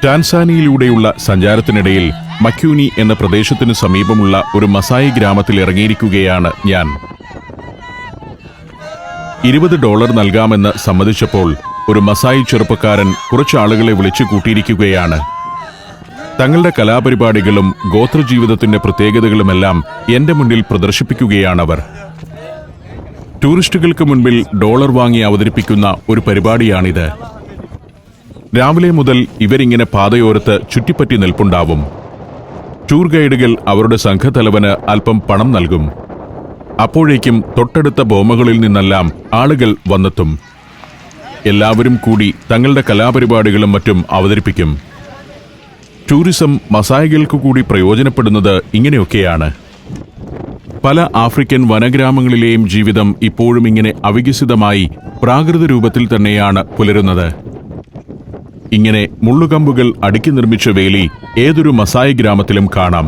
ടാൻസാനിയയിലൂടെയുള്ള സഞ്ചാരത്തിനിടയിൽ മക്യൂനി എന്ന പ്രദേശത്തിനു സമീപമുള്ള ഒരു മസായി ഗ്രാമത്തിൽ ഇറങ്ങിയിരിക്കുകയാണ് ഞാൻ. $20 നൽകാമെന്ന് സമ്മതിച്ചപ്പോൾ ഒരു മസായി ചെറുപ്പക്കാരൻ കുറച്ചാളുകളെ വിളിച്ചു കൂട്ടിയിരിക്കുകയാണ്. തങ്ങളുടെ കലാപരിപാടികളും ഗോത്രജീവിതത്തിന്റെ പ്രത്യേകതകളുമെല്ലാം എന്റെ മുന്നിൽ പ്രദർശിപ്പിക്കുകയാണവർ. ടൂറിസ്റ്റുകൾക്ക് മുൻപിൽ ഡോളർ വാങ്ങി അവതരിപ്പിക്കുന്ന ഒരു പരിപാടിയാണിത്. രാവിലെ മുതൽ ഇവരിങ്ങനെ പാതയോരത്ത് ചുറ്റിപ്പറ്റി നിൽപ്പുണ്ടാവും. ടൂർ ഗൈഡുകൾ അവരുടെ സംഘത്തലവന് അല്പം പണം നൽകും. അപ്പോഴേക്കും തൊട്ടടുത്ത ബോമകളിൽ നിന്നെല്ലാം ആളുകൾ വന്നെത്തും. എല്ലാവരും കൂടി തങ്ങളുടെ കലാപരിപാടികളും മറ്റും അവതരിപ്പിക്കും. ടൂറിസം മസായികൾക്ക് കൂടി പ്രയോജനപ്പെടുന്നത് ഇങ്ങനെയൊക്കെയാണ്. പല ആഫ്രിക്കൻ വനഗ്രാമങ്ങളിലെയും ജീവിതം ഇപ്പോഴും ഇങ്ങനെ അവികസിതമായി പ്രാകൃത രൂപത്തിൽ തന്നെയാണ് പുലരുന്നത്. ഇങ്ങനെ മുള്ളുകമ്പുകൾ അടുക്കി നിർമ്മിച്ച വേലി ഏതൊരു മസായി ഗ്രാമത്തിലും കാണാം.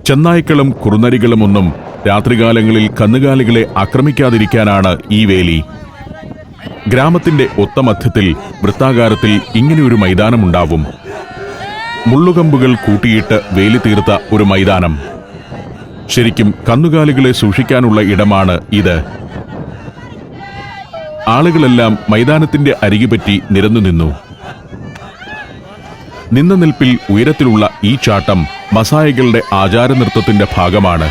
ചെന്നായ്ക്കളും കുറുനരികളുമൊന്നും രാത്രികാലങ്ങളിൽ കന്നുകാലികളെ ആക്രമിക്കാതിരിക്കാനാണ് ഈ വേലി. ഗ്രാമത്തിന്റെ ഒത്ത മധ്യത്തിൽ വൃത്താകാരത്തിൽ ഇങ്ങനെയൊരു മൈതാനമുണ്ടാവും. മുള്ളുകമ്പുകൾ കൂട്ടിയിട്ട് വേലി തീർത്ത ഒരു മൈതാനം. ശരിക്കും കന്നുകാലികളെ സൂക്ഷിക്കാനുള്ള ഇടമാണ് ഇത്. ആളുകളെല്ലാം മൈതാനത്തിന്റെ അരികുപറ്റി നിരന്നു നിന്നു. നിന്ന നിൽപ്പിൽ ഉയരത്തിലുള്ള ഈ ചാട്ടം മസായികളുടെ ആചാരനൃത്തത്തിന്റെ ഭാഗമാണ്.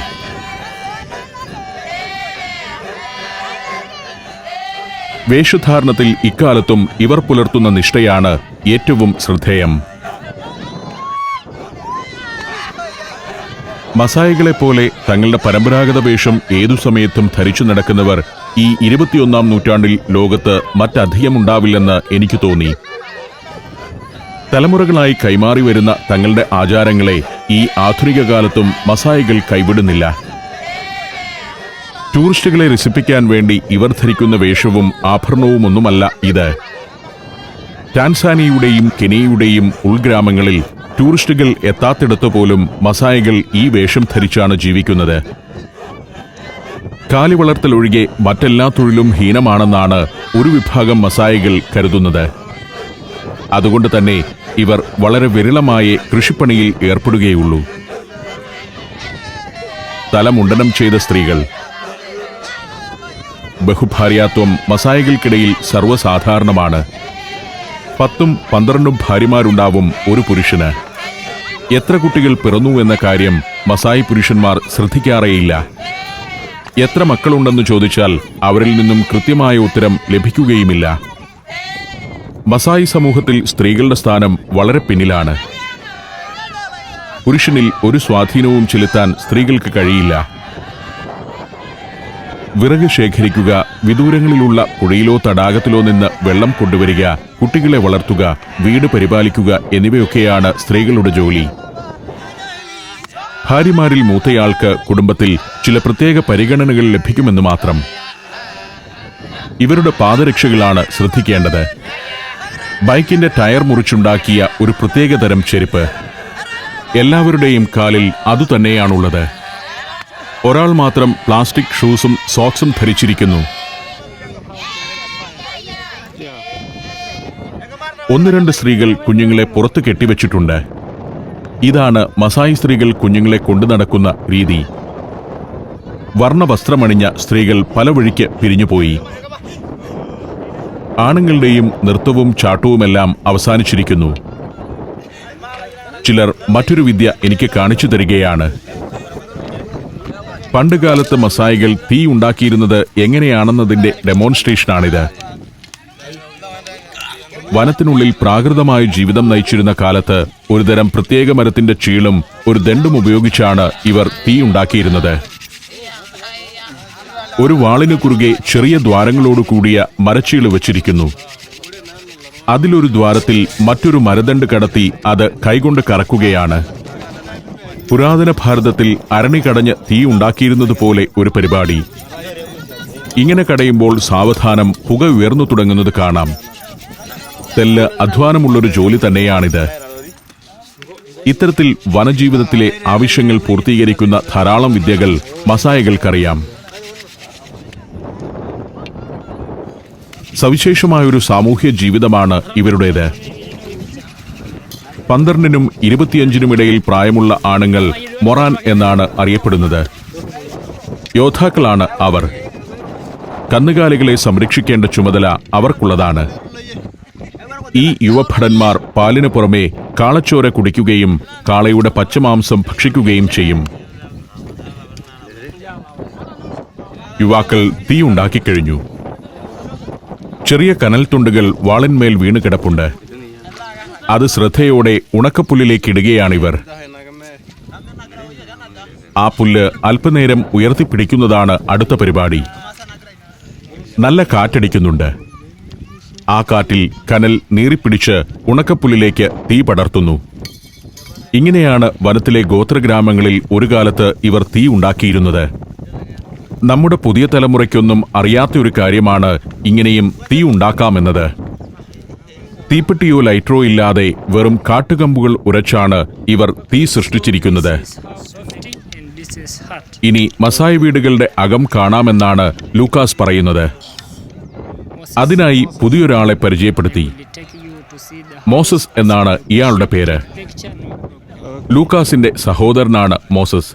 വേഷധാരണത്തിൽ ഇക്കാലത്തും ഇവർ പുലർത്തുന്ന നിഷ്ഠയാണ് ഏറ്റവും ശ്രദ്ധേയം. മസായികളെപ്പോലെ തങ്ങളുടെ പരമ്പരാഗത വേഷം ഏതു സമയത്തും ധരിച്ചു നടക്കുന്നവർ ഈ 21-ാം നൂറ്റാണ്ടിൽ ലോകത്ത് മറ്റധികമുണ്ടാവില്ലെന്ന് എനിക്ക് തോന്നി. തലമുറകളായി കൈമാറി വരുന്ന തങ്ങളുടെ ആചാരങ്ങളെ ഈ ആധുനിക കാലത്തും മസായികൾ കൈവിടുന്നില്ല. ടൂറിസ്റ്റുകളെ രസിപ്പിക്കാൻ വേണ്ടി ഇവർ ധരിക്കുന്ന വേഷവും ആഭരണവുമൊന്നുമല്ല ഇത്. ടാൻസാനിയയുടെയും കെനിയയുടെയും ഉൾഗ്രാമങ്ങളിൽ ടൂറിസ്റ്റുകൾ എത്താത്തിടത്ത് പോലും മസായികൾ ഈ വേഷം ധരിച്ചാണ് ജീവിക്കുന്നത്. കാലി വളർത്തലൊഴികെ മറ്റെല്ലാ തൊഴിലും ഹീനമാണെന്നാണ് ഒരു വിഭാഗം മസായികൾ കരുതുന്നത്. അതുകൊണ്ട് തന്നെ ഇവർ വളരെ വിരളമായേ കൃഷിപ്പണിയിൽ ഏർപ്പെടുകയുള്ളൂ. തലമുണ്ടനം ചെയ്ത സ്ത്രീകൾ. ബഹുഭാര്യാത്വം മസായികൾക്കിടയിൽ സർവ്വസാധാരണമാണ്. 10-12 ഭാര്യമാരുണ്ടാവും ഒരു പുരുഷന്. എത്ര കുട്ടികൾ പിറന്നു എന്ന കാര്യം മസായി പുരുഷന്മാർ ശ്രദ്ധിക്കാറേയില്ല. എത്ര മക്കളുണ്ടെന്ന് ചോദിച്ചാൽ അവരിൽ നിന്നും കൃത്യമായ ഉത്തരം ലഭിക്കുകയുമില്ല. മസായി സമൂഹത്തിൽ സ്ത്രീകളുടെ സ്ഥാനം വളരെ പിന്നിലാണ്. പുരുഷനിൽ ഒരു സ്വാധീനവും ചെലുത്താൻ സ്ത്രീകൾക്ക് കഴിയില്ല. വിറക് ശേഖരിക്കുക, വിദൂരങ്ങളിലുള്ള പുഴയിലോ തടാകത്തിലോ നിന്ന് വെള്ളം കൊണ്ടുവരിക, കുട്ടികളെ വളർത്തുക, വീട് പരിപാലിക്കുക എന്നിവയൊക്കെയാണ് സ്ത്രീകളുടെ ജോലി. ഭാര്യമാരിൽ മൂത്തയാൾക്ക് കുടുംബത്തിൽ ചില പ്രത്യേക പരിഗണനകൾ ലഭിക്കുമെന്ന് മാത്രം. ഇവരുടെ പാദരക്ഷകളാണ് ശ്രദ്ധിക്കേണ്ടത്. ബൈക്കിന്റെ ടയർ മുറിച്ചുണ്ടാക്കിയ ഒരു പ്രത്യേകതരം ചെരുപ്പ്. എല്ലാവരുടെയും കാലിൽ അതുതന്നെയാണുള്ളത്. ഒരാൾ മാത്രം പ്ലാസ്റ്റിക് ഷൂസും സോക്സും ധരിച്ചിരിക്കുന്നു. 1-2 സ്ത്രീകൾ കുഞ്ഞുങ്ങളെ പുറത്ത് കെട്ടിവെച്ചിട്ടുണ്ട്. ഇതാണ് മസായി സ്ത്രീകൾ കുഞ്ഞുങ്ങളെ കൊണ്ടു നടക്കുന്ന രീതി. വർണ്ണവസ്ത്രമണിഞ്ഞ സ്ത്രീകൾ പല വഴിക്ക് പിരിഞ്ഞുപോയി. ആണുങ്ങളുടെയും നൃത്തവും ചാട്ടവുമെല്ലാം അവസാനിച്ചിരിക്കുന്നു. ചിലർ മറ്റൊരു വിദ്യ എനിക്ക് കാണിച്ചു തരികയാണ്. പണ്ടുകാലത്ത് മസായികൾ തീ ഉണ്ടാക്കിയിരുന്നത് എങ്ങനെയാണെന്നതിന്റെ ഡെമോൺസ്ട്രേഷനാണിത്. വനത്തിനുള്ളിൽ പ്രാകൃതമായ ജീവിതം നയിച്ചിരുന്ന കാലത്ത് ഒരുതരം പ്രത്യേക മരത്തിന്റെ ചീളും ഒരു ദണ്ഡും ഉപയോഗിച്ചാണ് ഇവർ തീ ഉണ്ടാക്കിയിരുന്നത്. ഒരു വാളിനു കുറുകെ ചെറിയ ദ്വാരങ്ങളോട് കൂടിയ മരച്ചീള് വച്ചിരിക്കുന്നു. അതിലൊരു ദ്വാരത്തിൽ മറ്റൊരു മരദണ്ഡ് കടത്തി അത് കൈകൊണ്ട് കറക്കുകയാണ്. പുരാതന ഭാരതത്തിൽ അരണി കടഞ്ഞ് തീ ഉണ്ടാക്കിയിരുന്നതുപോലെ ഒരു പരിപാടി. ഇങ്ങനെ കടയുമ്പോൾ സാവധാനം പുക ഉയർന്നു തുടങ്ങുന്നത് കാണാം. തെല്ല് അധ്വാനമുള്ളൊരു ജോലി തന്നെയാണിത്. ഇത്തരത്തിൽ വനജീവിതത്തിലെ ആവശ്യങ്ങൾ പൂർത്തീകരിക്കുന്ന ധാരാളം വിദ്യകൾ മസായികൾക്കറിയാം. സവിശേഷമായൊരു സാമൂഹ്യ ജീവിതമാണ് ഇവരുടേത്. 12-നും 25-നും ഇടയിൽ പ്രായമുള്ള ആണുങ്ങൾ മൊറാൻ എന്നാണ് അറിയപ്പെടുന്നത്. യോദ്ധാക്കളാണ് അവർ. കന്നുകാലികളെ സംരക്ഷിക്കേണ്ട ചുമതല അവർക്കുള്ളതാണ്. ഈ യുവഭടന്മാർ പാലിനു പുറമെ കാളച്ചോര കുടിക്കുകയും കാളയുടെ പച്ചമാംസം ഭക്ഷിക്കുകയും ചെയ്യും. യുവാക്കൾ തീ ഉണ്ടാക്കിക്കഴിഞ്ഞു. ചെറിയ കനൽത്തുണ്ടുകൾ വാളിന്മേൽ വീണ് കിടപ്പുണ്ട്. അത് ശ്രദ്ധയോടെ ഉണക്കപ്പുല്ലിലേക്കിടുകയാണിവർ. ആ പുല്ല് അല്പനേരം ഉയർത്തിപ്പിടിക്കുന്നതാണ് അടുത്ത പരിപാടി. നല്ല കാറ്റടിക്കുന്നുണ്ട്. ആ കാറ്റിൽ കനൽ നീറിപ്പിടിച്ച് ഉണക്കപ്പുല്ലിലേക്ക് തീ പടർത്തുന്നു. ഇങ്ങനെയാണ് വനത്തിലെ ഗോത്രഗ്രാമങ്ങളിൽ ഒരു കാലത്ത് ഇവർ തീ ഉണ്ടാക്കിയിരുന്നത്. നമ്മുടെ പുതിയ തലമുറയ്ക്കൊന്നും അറിയാത്തൊരു കാര്യമാണ് ഇങ്ങനെയും തീ ഉണ്ടാക്കാമെന്നത്. തീപ്പെട്ടിയോ ലൈറ്ററോ ഇല്ലാതെ വെറും കാട്ടുകമ്പുകൾ ഉരച്ചാണ് ഇവർ തീ സൃഷ്ടിച്ചിരിക്കുന്നത്. ഇനി മസായ് വീടുകളുടെ അകം കാണാമെന്നാണ് ലൂക്കാസ് പറയുന്നത്. അതിനായി പുതിയൊരാളെ പരിചയപ്പെടുത്തി. മോസസ് എന്നാണ് ഇയാളുടെ പേര്. ലൂക്കാസിന്റെ സഹോദരനാണ് മോസസ്.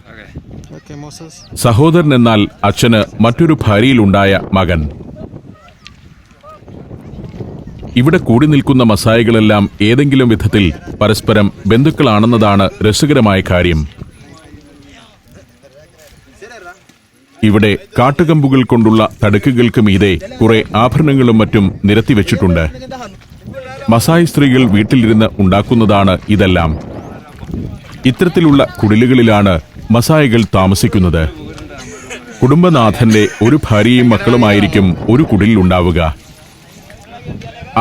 സഹോദരൻ എന്നാൽ അച്ഛന് മറ്റൊരു ഭാര്യയിലുണ്ടായ മകൻ. ഇവിടെ കൂടി നിൽക്കുന്ന മസായികളെല്ലാം ഏതെങ്കിലും വിധത്തിൽ പരസ്പരം ബന്ധുക്കളാണെന്നതാണ് രസകരമായ കാര്യം. ഇവിടെ കാട്ടുകമ്പുകൾ കൊണ്ടുള്ള തടുക്കുകൾക്ക് മീതെ കുറെ ആഭരണങ്ങളും മറ്റും നിരത്തിവെച്ചിട്ടുണ്ട്. മസായ് സ്ത്രീകൾ വീട്ടിലിരുന്ന് ഉണ്ടാക്കുന്നതാണ് ഇതെല്ലാം. ഇത്തരത്തിലുള്ള കുടിലുകളിലാണ് മസായികൾ താമസിക്കുന്നത്. കുടുംബനാഥന്റെ ഒരു ഭാര്യയും മക്കളുമായിരിക്കും ഒരു കുടിലുണ്ടാവുക.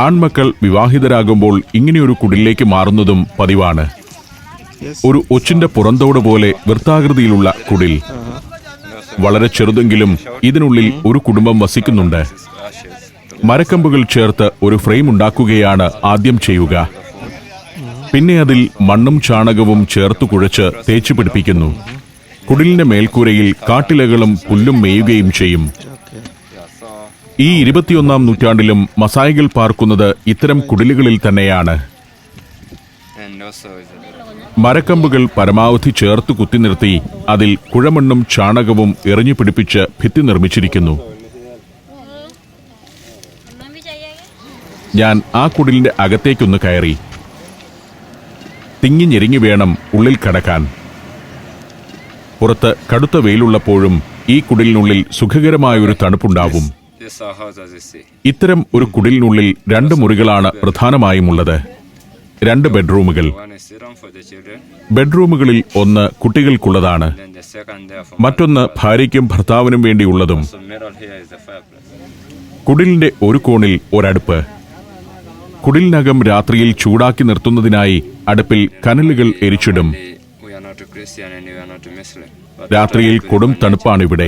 ആൺമക്കൾ വിവാഹിതരാകുമ്പോൾ ഇങ്ങനെയൊരു കുടിലേക്ക് മാറുന്നതും പതിവാണ്. ഒരു ഒച്ചിന്റെ പുറന്തോട് പോലെ വൃത്താകൃതിയിലുള്ള കുടിൽ. വളരെ ചെറുതെങ്കിലും ഇതിനുള്ളിൽ ഒരു കുടുംബം വസിക്കുന്നുണ്ട്. മരക്കമ്പുകൾ ചേർത്ത് ഒരു ഫ്രെയിം ഉണ്ടാക്കുകയാണ് ആദ്യം ചെയ്യുക. പിന്നെ അതിൽ മണ്ണും ചാണകവും ചേർത്തു കുഴച്ച് തേച്ചു പിടിപ്പിക്കുന്നു. കുടിലിന്റെ മേൽക്കൂരയിൽ കാട്ടിലകളും പുല്ലും മേയുകയും ചെയ്യും. ഈ 21-ാം നൂറ്റാണ്ടിലും മസായികൾ പാർക്കുന്നത് ഇത്തരം കുടിലുകളിൽ തന്നെയാണ്. മരക്കമ്പുകൾ പരമാവധി ചേർത്ത് കുത്തി നിർത്തി അതിൽ കുഴമണ്ണും ചാണകവും എറിഞ്ഞു പിടിപ്പിച്ച് ഭിത്തി നിർമ്മിച്ചിരിക്കുന്നു. ഞാൻ ആ കുടിലിന്റെ അകത്തേക്കൊന്ന് കയറി. തിങ്ങി ഞെരിങ്ങി വേണം ഉള്ളിൽ കടക്കാൻ. പുറത്ത് കടുത്ത വെയിലുള്ളപ്പോഴും ഈ കുടിലിനുള്ളിൽ സുഖകരമായൊരു തണുപ്പുണ്ടാവും. ഇത്തരം ഒരു കുടിലിനുള്ളിൽ 2 മുറികളാണ് പ്രധാനമായും ഉള്ളത്. 2 ബെഡ്റൂമുകൾ. ബെഡ്റൂമുകളിൽ ഒന്ന് കുട്ടികൾക്കുള്ളതാണ്, മറ്റൊന്ന് ഭാര്യയ്ക്കും ഭർത്താവിനും വേണ്ടിയുള്ളതും. കുടിലിന്റെ ഒരു കോണിൽ ഒരടുപ്പ്. കുടിലിനകം രാത്രിയിൽ ചൂടാക്കി നിർത്തുന്നതിനായി അടുപ്പിൽ കനലുകൾ എരിച്ചിടും. രാത്രിയിൽ കൊടും തണുപ്പാണിവിടെ.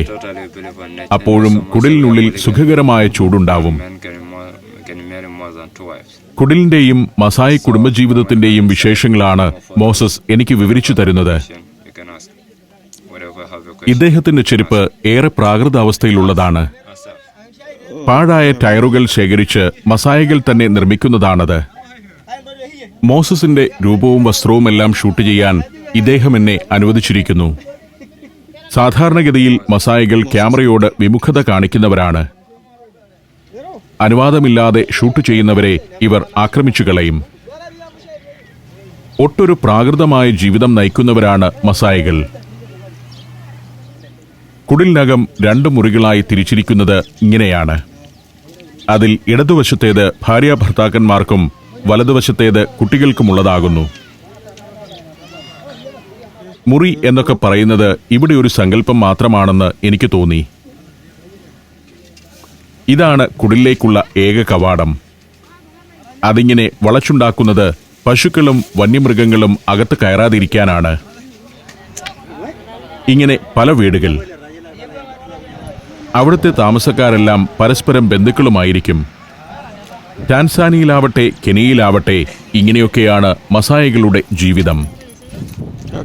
അപ്പോഴും കുടിലിനുള്ളിൽ സുഖകരമായ ചൂടുണ്ടാവും. കുടിലിന്റെയും മസായി കുടുംബജീവിതത്തിന്റെയും വിശേഷങ്ങളാണ് മോസസ് എനിക്ക് വിവരിച്ചു തരുന്നത്. ഇദ്ദേഹത്തിന്റെ ചെരുപ്പ് ഏറെ പ്രാകൃതാവസ്ഥയിലുള്ളതാണ്. പാഴായ ടയറുകൾ ശേഖരിച്ച് മസായികൾ തന്നെ നിർമ്മിക്കുന്നതാണത്. മോസസിന്റെ രൂപവും വസ്ത്രവുമെല്ലാം ഷൂട്ട് ചെയ്യാൻ ഇദ്ദേഹം എന്നെ അനുവദിച്ചിരിക്കുന്നു. സാധാരണഗതിയിൽ മസായികൾ ക്യാമറയോട് വിമുഖത കാണിക്കുന്നവരാണ്. അനുവാദമില്ലാതെ ഷൂട്ട് ചെയ്യുന്നവരെ ഇവർ ആക്രമിച്ചു കളയും. ഒട്ടൊരു പ്രാകൃതമായ ജീവിതം നയിക്കുന്നവരാണ് മസായികൾ. കുടിലിനകം 2 മുറികളായി തിരിച്ചിരിക്കുന്നത് ഇങ്ങനെയാണ്. അതിൽ ഇടതുവശത്തേത് ഭാര്യാഭർത്താക്കന്മാർക്കും വലതുവശത്തേത് കുട്ടികൾക്കുമുള്ളതാകുന്നു. മുറി എന്നൊക്കെ പറയുന്നത് ഇവിടെ ഒരു സങ്കല്പം മാത്രമാണെന്ന് എനിക്ക് തോന്നി. ഇതാണ് കുടിലേക്കുള്ള ഏക കവാടം. അതിങ്ങനെ വളച്ചുണ്ടാക്കുന്നത് പശുക്കളും വന്യമൃഗങ്ങളും അകത്ത് കയറാതിരിക്കാനാണ്. ഇങ്ങനെ പല വീടുകൾ. അവിടുത്തെ താമസക്കാരെല്ലാം പരസ്പരം ബന്ധുക്കളുമായിരിക്കും. ടാൻസാനിയയിലാവട്ടെ കെനിയയിലാവട്ടെ ഇങ്ങനെയൊക്കെയാണ് മസായികളുടെ ജീവിതം.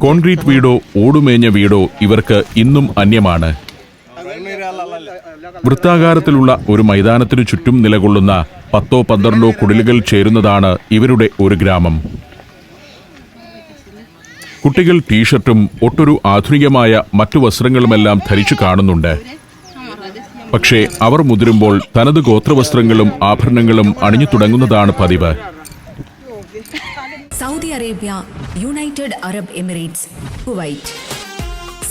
കോൺക്രീറ്റ് വീടോ ഓടുമേഞ്ഞ വീടോ ഇവർക്ക് ഇന്നും അന്യമാണ്. വൃത്താകാരത്തിലുള്ള ഒരു മൈതാനത്തിനു ചുറ്റും നിലകൊള്ളുന്ന 10-12 കുടിലുകൾ ചേരുന്നതാണ് ഇവരുടെ ഒരു ഗ്രാമം. കുട്ടികൾ ടീഷർട്ടും ഒട്ടൊരു ആധുനികമായ മറ്റു വസ്ത്രങ്ങളുമെല്ലാം ധരിച്ചു കാണുന്നുണ്ട്. പക്ഷേ അവർ മുതിരുമ്പോൾ തനത് ഗോത്രവസ്ത്രങ്ങളും ആഭരണങ്ങളും അണിഞ്ഞു തുടങ്ങുന്നതാണ് പതിവ്. Saudi Arabia, United Arab Emirates, Kuwait.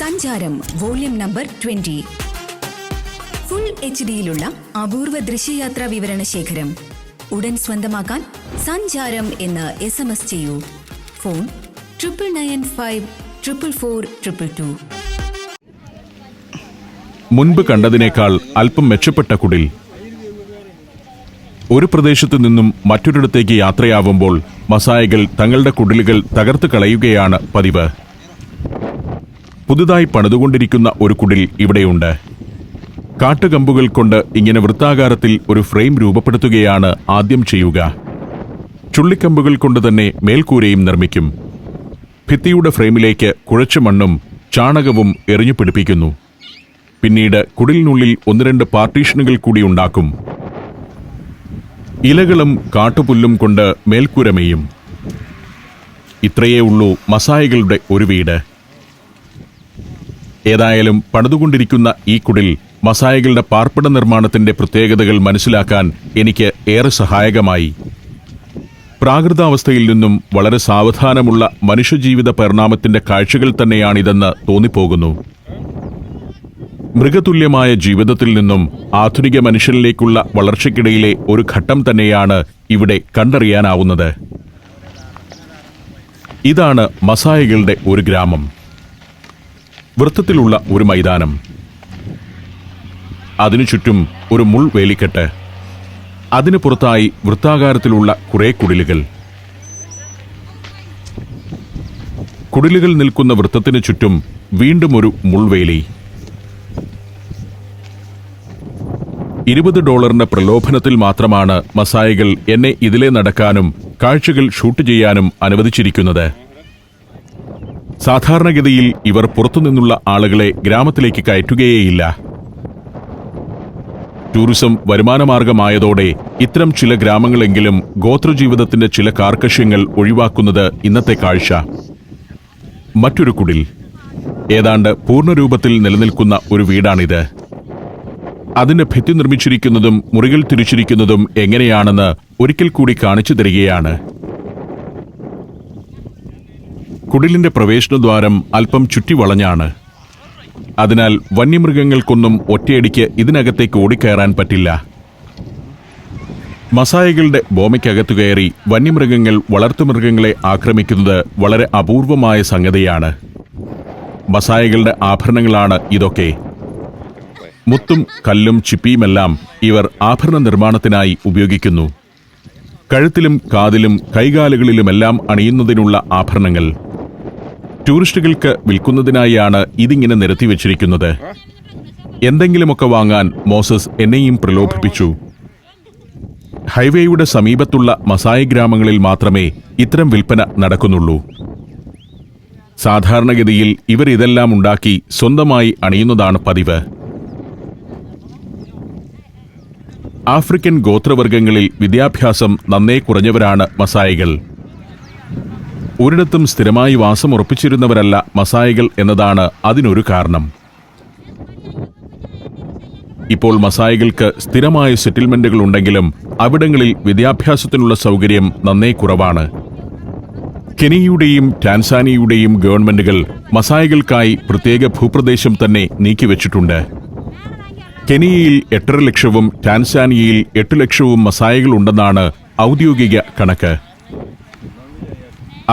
സഞ്ചാരം വോള്യം നമ്പർ 20. ഫുൾ HD-യിലുള്ള അപൂർവ ദൃശ്യയാത്രാ വിവരണ ശേഖരം ഉടൻ സ്വന്തമാക്കാൻ സഞ്ചാരം എന്ന് SMS ചെയ്യൂ. ഫോൺ 9995444222. മുൻപ് കണ്ടതിനേക്കാൾ അല്പം മെച്ചപ്പെട്ട കുടിൽ. ഒരു പ്രദേശത്തു നിന്നും മറ്റൊരിടത്തേക്ക് യാത്രയാവുമ്പോൾ മസായികൾ തങ്ങളുടെ കുടിലുകൾ തകർത്ത് കളയുകയാണ് പതിവ്. പുതുതായി പണിതുകൊണ്ടിരിക്കുന്ന ഒരു കുടിൽ ഇവിടെയുണ്ട്. കാട്ടുകമ്പുകൾ കൊണ്ട് ഇങ്ങനെ വൃത്താകാരത്തിൽ ഒരു ഫ്രെയിം രൂപപ്പെടുത്തുകയാണ് ആദ്യം ചെയ്യുക. ചുള്ളിക്കമ്പുകൾ കൊണ്ട് തന്നെ മേൽക്കൂരയും നിർമ്മിക്കും. ഭിത്തിയുടെ ഫ്രെയിമിലേക്ക് കുഴച്ച മണ്ണും ചാണകവും എറിഞ്ഞു പിടിപ്പിക്കുന്നു. പിന്നീട് കുടിലിനുള്ളിൽ 1-2 പാർട്ടീഷനുകൾ കൂടി ഉണ്ടാക്കും. ഇലകളും കാട്ടുപുല്ലും കൊണ്ട് മേൽക്കൂര മെയ്യും. ഇത്രയേ ഉള്ളൂ മസായികളുടെ ഒരു വീട്. ഏതായാലും പണിതുകൊണ്ടിരിക്കുന്ന ഈ കുടിൽ മസായികളുടെ പാർപ്പിട നിർമ്മാണത്തിന്റെ പ്രത്യേകതകൾ മനസ്സിലാക്കാൻ എനിക്ക് ഏറെ സഹായകമായി. പ്രാകൃതാവസ്ഥയിൽ നിന്നും വളരെ സാവധാനമുള്ള മനുഷ്യജീവിത പരിണാമത്തിന്റെ കാഴ്ചകൾ തന്നെയാണിതെന്ന് തോന്നിപ്പോകുന്നു. മൃഗതുല്യമായ ജീവിതത്തിൽ നിന്നും ആധുനിക മനുഷ്യനിലേക്കുള്ള വളർച്ചയ്ക്കിടയിലെ ഒരു ഘട്ടം തന്നെയാണ് ഇവിടെ കണ്ടറിയാനാവുന്നത്. ഇതാണ് മസായികളുടെ ഒരു ഗ്രാമം. വൃത്തത്തിലുള്ള ഒരു മൈതാനം, അതിനു ചുറ്റും ഒരു മുൾവേലിക്കെട്ട്, അതിനു പുറത്തായി വൃത്താകാരത്തിലുള്ള കുറെ കുടിലുകൾ. കുടിലുകൾ നിൽക്കുന്ന വൃത്തത്തിനു ചുറ്റും വീണ്ടും ഒരു മുൾവേലി. $20 പ്രലോഭനത്തിൽ മാത്രമാണ് മസായികൾ എന്നെ ഇതിലെ നടക്കാനും കാഴ്ചകൾ ഷൂട്ട് ചെയ്യാനും അനുവദിച്ചിരിക്കുന്നത്. സാധാരണഗതിയിൽ ഇവർ പുറത്തുനിന്നുള്ള ആളുകളെ ഗ്രാമത്തിലേക്ക് കയറ്റുകയേയില്ല. ടൂറിസം വരുമാനമാർഗമായതോടെ ഇത്തരം ചില ഗ്രാമങ്ങളെങ്കിലും ഗോത്രജീവിതത്തിന്റെ ചില കാർക്കശ്യങ്ങൾ ഒഴിവാക്കുന്നത് ഇന്നത്തെ കാഴ്ച. മറ്റൊരു കുടിൽ, ഏതാണ്ട് പൂർണ്ണരൂപത്തിൽ നിലനിൽക്കുന്ന ഒരു വീടാണിത്. അതിന്റെ ഭിത്തി നിർമ്മിച്ചിരിക്കുന്നതും മുറികൾ തിരിച്ചിരിക്കുന്നതും എങ്ങനെയാണെന്ന് ഒരിക്കൽ കൂടി കാണിച്ചു തരികയാണ്. കുടിലിന്റെ പ്രവേശനദ്വാരം അല്പം ചുറ്റിവളഞ്ഞാണ്. അതിനാൽ വന്യമൃഗങ്ങൾക്കൊന്നും ഒറ്റയടിക്ക് ഇതിനകത്തേക്ക് ഓടിക്കയറാൻ പറ്റില്ല. മസായികളുടെ ബോമയ്ക്കകത്തു കയറി വന്യമൃഗങ്ങൾ വളർത്തുമൃഗങ്ങളെ ആക്രമിക്കുന്നത് വളരെ അപൂർവമായ സംഗതിയാണ്. മസായികളുടെ ആഭരണങ്ങളാണ് ഇതൊക്കെ. മുത്തും കല്ലും ചിപ്പിയുമെല്ലാം ഇവർ ആഭരണ നിർമ്മാണത്തിനായി ഉപയോഗിക്കുന്നു. കഴുത്തിലും കാതിലും കൈകാലുകളിലുമെല്ലാം അണിയുന്നതിനുള്ള ആഭരണങ്ങൾ. ടൂറിസ്റ്റുകൾക്ക് വിൽക്കുന്നതിനായാണ് ഇതിങ്ങനെ നിരത്തിവെച്ചിരിക്കുന്നത്. എന്തെങ്കിലുമൊക്കെ വാങ്ങാൻ മോസസ് എന്നെയും പ്രലോഭിപ്പിച്ചു. ഹൈവേയുടെ സമീപത്തുള്ള മസായി ഗ്രാമങ്ങളിൽ മാത്രമേ ഇത്തരം വിൽപ്പന നടക്കുന്നുള്ളൂ. സാധാരണഗതിയിൽ ഇവർ ഇതെല്ലാം ഉണ്ടാക്കി സ്വന്തമായി അണിയുന്നതാണ് പതിവ്. ആഫ്രിക്കൻ ഗോത്രവർഗങ്ങളിൽ വിദ്യാഭ്യാസം നന്നേ കുറഞ്ഞവരാണ് മസായികൾ. ഒരിടത്തും സ്ഥിരമായി വാസമുറപ്പിച്ചിരുന്നവരല്ല മസായികൾ എന്നതാണ് അതിനൊരു കാരണം. ഇപ്പോൾ മസായികൾക്ക് സ്ഥിരമായ സെറ്റിൽമെന്റുകൾ ഉണ്ടെങ്കിലും അവിടങ്ങളിൽ വിദ്യാഭ്യാസത്തിനുള്ള സൗകര്യം നന്നേ കുറവാണ്. കെനിയയുടെയും ടാൻസാനിയയുടെയും ഗവൺമെന്റുകൾ മസായികൾക്കായി പ്രത്യേക ഭൂപ്രദേശം തന്നെ നീക്കിവെച്ചിട്ടുണ്ട്. കെനിയയിൽ 8.5 ലക്ഷവും ടാൻസാനിയയിൽ 8 ലക്ഷവും മസായികൾ ഉണ്ടെന്നാണ് ഔദ്യോഗിക കണക്ക്.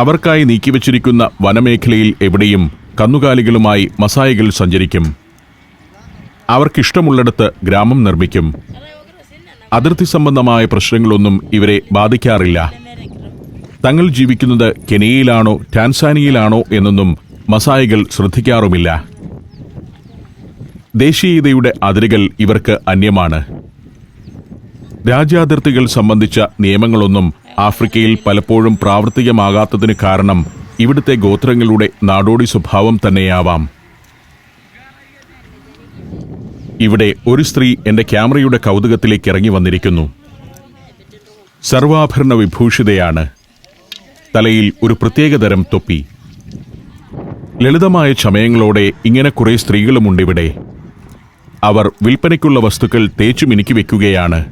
അവർക്കായി നീക്കിവച്ചിരിക്കുന്ന വനമേഖലയിൽ എവിടെയും കന്നുകാലികളുമായി മസായികൾ സഞ്ചരിക്കും. അവർക്കിഷ്ടമുള്ളിടത്ത് ഗ്രാമം നിർമ്മിക്കും. അതിർത്തി സംബന്ധമായ പ്രശ്നങ്ങളൊന്നും ഇവരെ ബാധിക്കാറില്ല. തങ്ങൾ ജീവിക്കുന്നത് കെനിയയിലാണോ ടാൻസാനിയയിലാണോ എന്നൊന്നും മസായികൾ ശ്രദ്ധിക്കാറുമില്ല. ദേശീയതയുടെ അതിരുകൾ ഇവർക്ക് അന്യമാണ്. രാജ്യാതിർത്തികൾ സംബന്ധിച്ച നിയമങ്ങളൊന്നും ആഫ്രിക്കയിൽ പലപ്പോഴും പ്രാവർത്തികമാകാത്തതിന് കാരണം ഇവിടുത്തെ ഗോത്രങ്ങളുടെ നാടോടി സ്വഭാവം തന്നെയാവാം. ഇവിടെ ഒരു സ്ത്രീ എന്റെ ക്യാമറയുടെ കൗതുകത്തിലേക്ക് ഇറങ്ങി വന്നിരിക്കുന്നു. സർവാഭരണ വിഭൂഷിതയാണ്. തലയിൽ ഒരു പ്രത്യേകതരം തൊപ്പി. ലളിതമായ ചമയങ്ങളോടെ ഇങ്ങനെ കുറെ സ്ത്രീകളുമുണ്ടിവിടെ. അവർ വിൽപ്പനയ്ക്കുള്ള വസ്തുക്കൾ തേച്ചു മിനുക്കി വെക്കുകയാണ്.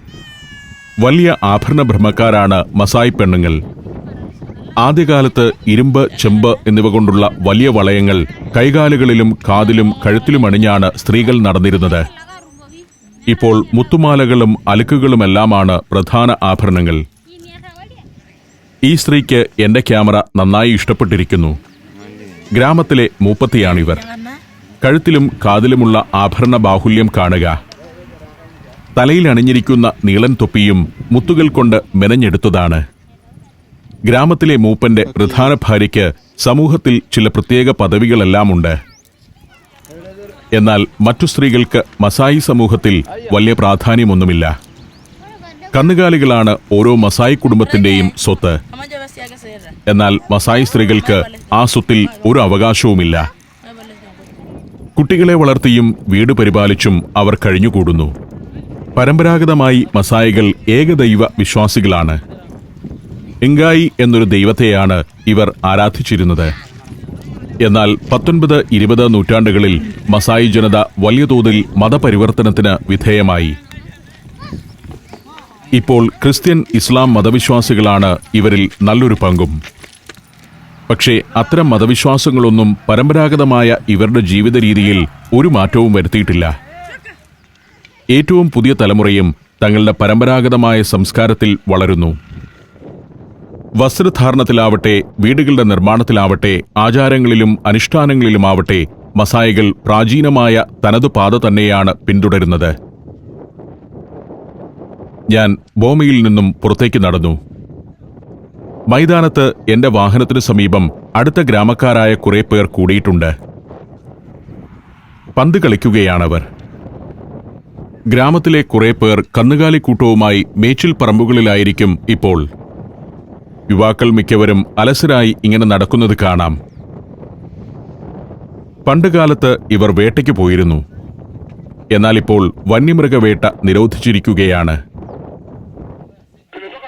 വലിയ ആഭരണ ബ്രഹ്മക്കാരാണ് മസായ് പെണ്ണുങ്ങൾ. ആദ്യകാലത്ത് ഇരുമ്പ്, ചെമ്പ് എന്നിവ കൊണ്ടുള്ള വലിയ വളയങ്ങൾ കൈകാലുകളിലും കാതിലും കഴുത്തിലും അണിഞ്ഞാണ് സ്ത്രീകൾ നടന്നിരുന്നത്. ഇപ്പോൾ മുത്തുമാലകളും അലുക്കുകളുമെല്ലാമാണ് പ്രധാന ആഭരണങ്ങൾ. ഈ സ്ത്രീക്ക് എന്റെ ക്യാമറ നന്നായി ഇഷ്ടപ്പെട്ടിരിക്കുന്നു. ഗ്രാമത്തിലെ മൂപ്പത്തിയാണിവർ. കഴുത്തിലും കാതിലുമുള്ള ആഭരണ ബാഹുല്യം കാണുക. തലയിൽ അണിഞ്ഞിരിക്കുന്ന നീളൻ തൊപ്പിയും മുത്തുകൾ കൊണ്ട് മെനഞ്ഞെടുത്തതാണ്. ഗ്രാമത്തിലെ മൂപ്പന്റെ പ്രധാന ഭാര്യയ്ക്ക് സമൂഹത്തിൽ ചില പ്രത്യേക പദവികളെല്ലാമുണ്ട്. എന്നാൽ മറ്റു സ്ത്രീകൾക്ക് മസായി സമൂഹത്തിൽ വലിയ പ്രാധാന്യമൊന്നുമില്ല. കന്നുകാലികളാണ് ഓരോ മസായി കുടുംബത്തിന്റെയും സ്വത്ത്. എന്നാൽ മസായി സ്ത്രീകൾക്ക് ആ സ്വത്തിൽ ഒരു അവകാശവുമില്ല. കുട്ടികളെ വളർത്തിയും വീട് പരിപാലിച്ചും അവർ കഴിഞ്ഞുകൂടുന്നു. പരമ്പരാഗതമായി മസായികൾ ഏകദൈവ വിശ്വാസികളാണ്. ഇങ്കായി എന്നൊരു ദൈവത്തെയാണ് ഇവർ ആരാധിച്ചിരുന്നത്. എന്നാൽ 19-20 നൂറ്റാണ്ടുകളിൽ മസായി ജനത വലിയ തോതിൽ മതപരിവർത്തനത്തിന് വിധേയമായി. ഇപ്പോൾ ക്രിസ്ത്യൻ, ഇസ്ലാം മതവിശ്വാസികളാണ് ഇവരിൽ നല്ലൊരു പങ്കും. പക്ഷേ അത്തരം മതവിശ്വാസങ്ങളൊന്നും പരമ്പരാഗതമായ ഇവരുടെ ജീവിത രീതിയിൽ ഒരു മാറ്റവും വരുത്തിയിട്ടില്ല. ഏറ്റവും പുതിയ തലമുറയും തങ്ങളുടെ പരമ്പരാഗതമായ സംസ്കാരത്തിൽ വളരുന്നു. വസ്ത്രധാരണത്തിലാവട്ടെ, വീടുകളുടെ നിർമ്മാണത്തിലാവട്ടെ, ആചാരങ്ങളിലും അനുഷ്ഠാനങ്ങളിലുമാവട്ടെ മസായികൾ പ്രാചീനമായ തനതു പാത തന്നെയാണ് പിന്തുടരുന്നത്. ഞാൻ ബോമയിൽ നിന്നും പുറത്തേക്ക് നടന്നു. മൈതാനത്ത് എന്റെ വാഹനത്തിനു സമീപം അടുത്ത ഗ്രാമക്കാരായ കുറെ പേർ കൂടിയിട്ടുണ്ട്. പന്ത് കളിക്കുകയാണവർ. ഗ്രാമത്തിലെ കുറെ പേർ കന്നുകാലിക്കൂട്ടവുമായി മേച്ചിൽ പറമ്പുകളിലായിരിക്കും ഇപ്പോൾ. യുവാക്കൾ മിക്കവരും അലസരായി ഇങ്ങനെ നടക്കുന്നത് കാണാം. പണ്ടുകാലത്ത് ഇവർ വേട്ടയ്ക്ക് പോയിരുന്നു. എന്നാൽ ഇപ്പോൾ വന്യമൃഗവേട്ട നിരോധിച്ചിരിക്കുകയാണ്.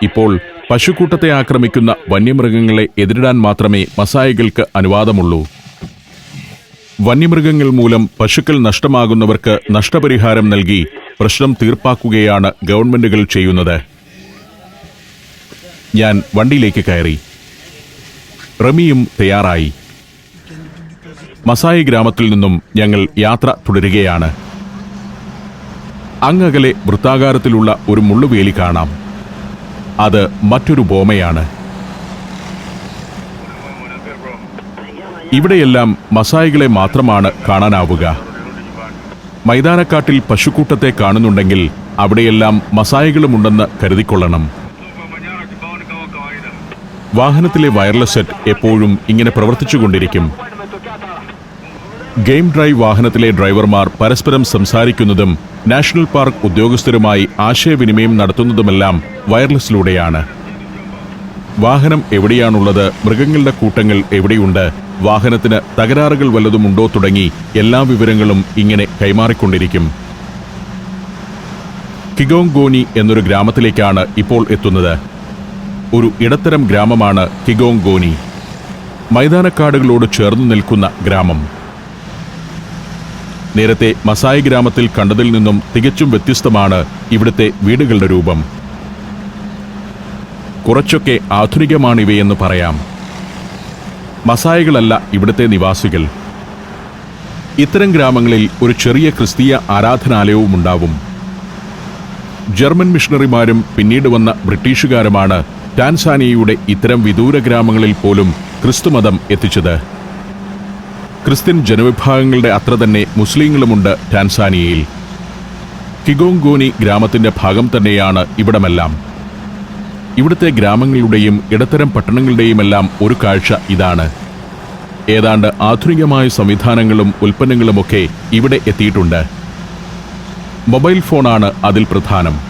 ഇപ്പോൾ പശുക്കൂട്ടത്തെ ആക്രമിക്കുന്ന വന്യമൃഗങ്ങളെ എതിരിടാൻ മാത്രമേ മസായികൾക്ക് അനുവാദമുള്ളൂ. വന്യമൃഗങ്ങൾ മൂലം പശുക്കൾ നഷ്ടമാകുന്നവർക്ക് നഷ്ടപരിഹാരം നൽകി പ്രശ്നം തീർപ്പാക്കുകയാണ് ഗവൺമെന്റുകൾ ചെയ്യുന്നത്. ഞാൻ വണ്ടിയിലേക്ക് കയറി. റമിയും തയ്യാറായി. മസായി ഗ്രാമത്തിൽ നിന്നും ഞങ്ങൾ യാത്ര തുടരുകയാണ്. അങ്ങകലെ വൃത്താകാരത്തിലുള്ള ഒരു മുള്ളുവേലി കാണാം. അത് മറ്റൊരു ബോമയാണ്. ഇവിടെയെല്ലാം മസായികളെ മാത്രമാണ് കാണാനാവുക. മൈതാനക്കാട്ടിൽ പശുക്കൂട്ടത്തെ കാണുന്നുണ്ടെങ്കിൽ അവിടെയെല്ലാം മസായികളുമുണ്ടെന്ന് കരുതിക്കൊള്ളണം. വാഹനത്തിലെ വയർലെസ് സെറ്റ് എപ്പോഴും ഇങ്ങനെ പ്രവർത്തിച്ചുകൊണ്ടിരിക്കും. ഗെയിം ഡ്രൈവ് വാഹനത്തിലെ ഡ്രൈവർമാർ പരസ്പരം സംസാരിക്കുന്നതും നാഷണൽ പാർക്ക് ഉദ്യോഗസ്ഥരുമായി ആശയവിനിമയം നടത്തുന്നതുമെല്ലാം വയർലെസ്സിലൂടെയാണ്. വാഹനം എവിടെയാണുള്ളത്, മൃഗങ്ങളുടെ കൂട്ടങ്ങൾ എവിടെയുണ്ട്, വാഹനത്തിന് തകരാറുകൾ വല്ലതുമുണ്ടോ തുടങ്ങി എല്ലാ വിവരങ്ങളും ഇങ്ങനെ കൈമാറിക്കൊണ്ടിരിക്കും. കിഗോങ് ഗോനി എന്നൊരു ഗ്രാമത്തിലേക്കാണ് ഇപ്പോൾ എത്തുന്നത്. ഒരു ഇടത്തരം ഗ്രാമമാണ് കിഗോങ് ഗോനി. മൈതാനക്കാടുകളോട് ചേർന്നു നിൽക്കുന്ന ഗ്രാമം. നേരത്തെ മസായി ഗ്രാമത്തിൽ കണ്ടതിൽ നിന്നും തികച്ചും വ്യത്യസ്തമാണ് ഇവിടുത്തെ വീടുകളുടെ രൂപം. കുറച്ചൊക്കെ ആധുനികമാണിവയെന്ന് പറയാം. മസായികളല്ല ഇവിടുത്തെ നിവാസികൾ. ഇത്തരം ഗ്രാമങ്ങളിൽ ഒരു ചെറിയ ക്രിസ്തീയ ആരാധനാലയവുമുണ്ടാവും. ജർമ്മൻ മിഷണറിമാരും പിന്നീട് വന്ന ബ്രിട്ടീഷുകാരുമാണ് ടാൻസാനിയയുടെ ഇത്തരം വിദൂര ഗ്രാമങ്ങളിൽ പോലും ക്രിസ്തുമതം എത്തിച്ചത്. ക്രിസ്ത്യൻ ജനവിഭാഗങ്ങളുടെ അത്ര തന്നെ മുസ്ലിങ്ങളുമുണ്ട് ടാൻസാനിയയിൽ. കിഗോങ് ഗോനി ഗ്രാമത്തിന്റെ ഭാഗം തന്നെയാണ് ഇവിടമെല്ലാം. ഇവിടുത്തെ ഗ്രാമങ്ങളുടെയും ഇടത്തരം പട്ടണങ്ങളുടെയുമെല്ലാം ഒരു കാഴ്ച ഇതാണ്. ഏതാണ്ട് ആധുനികമായ സംവിധാനങ്ങളും ഉൽപ്പന്നങ്ങളുമൊക്കെ ഇവിടെ എത്തിയിട്ടുണ്ട്. മൊബൈൽ ഫോണാണ് അതിൽ പ്രധാനം.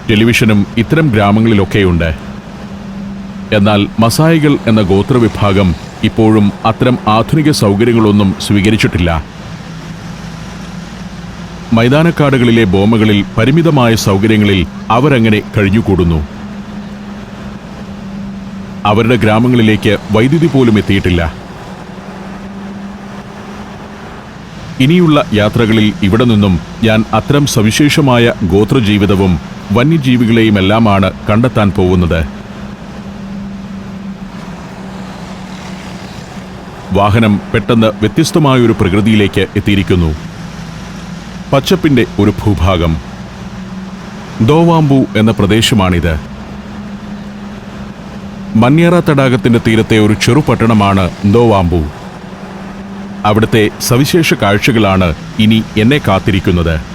ടെലിവിഷനും ഇത്തരം ഗ്രാമങ്ങളിലൊക്കെയുണ്ട്. എന്നാൽ മസായികൾ എന്ന ഗോത്രവിഭാഗം ഇപ്പോഴും അത്തരം ആധുനിക സൗകര്യങ്ങളൊന്നും സ്വീകരിച്ചിട്ടില്ല. മൈതാനക്കാടുകളിലെ ബോമകളിൽ പരിമിതമായ സൗകര്യങ്ങളിൽ അവരങ്ങനെ കഴിഞ്ഞുകൂടുന്നു. അവരുടെ ഗ്രാമങ്ങളിലേക്ക് വൈദ്യുതി പോലും എത്തിയിട്ടില്ല. ഇനിയുള്ള യാത്രകളിൽ ഇവിടെ നിന്നും ഞാൻ അത്തരം സവിശേഷമായ ഗോത്രജീവിതവും വന്യജീവികളെയുമെല്ലാമാണ് കണ്ടെത്താൻ പോകുന്നത്. വാഹനം പെട്ടെന്ന് വ്യത്യസ്തമായൊരു പ്രകൃതിയിലേക്ക് എത്തിയിരിക്കുന്നു. പച്ചപ്പിന്റെ ഒരു ഭൂഭാഗം. ദോവാംബു എന്ന പ്രദേശമാണിത്. മന്യേറ തടാകത്തിന്റെ തീരത്തെ ഒരു ചെറുപട്ടണമാണ് ദോവാംബു. അവിടുത്തെ സവിശേഷ കാഴ്ചകളാണ് ഇനി എന്നെ കാത്തിരിക്കുന്നത്.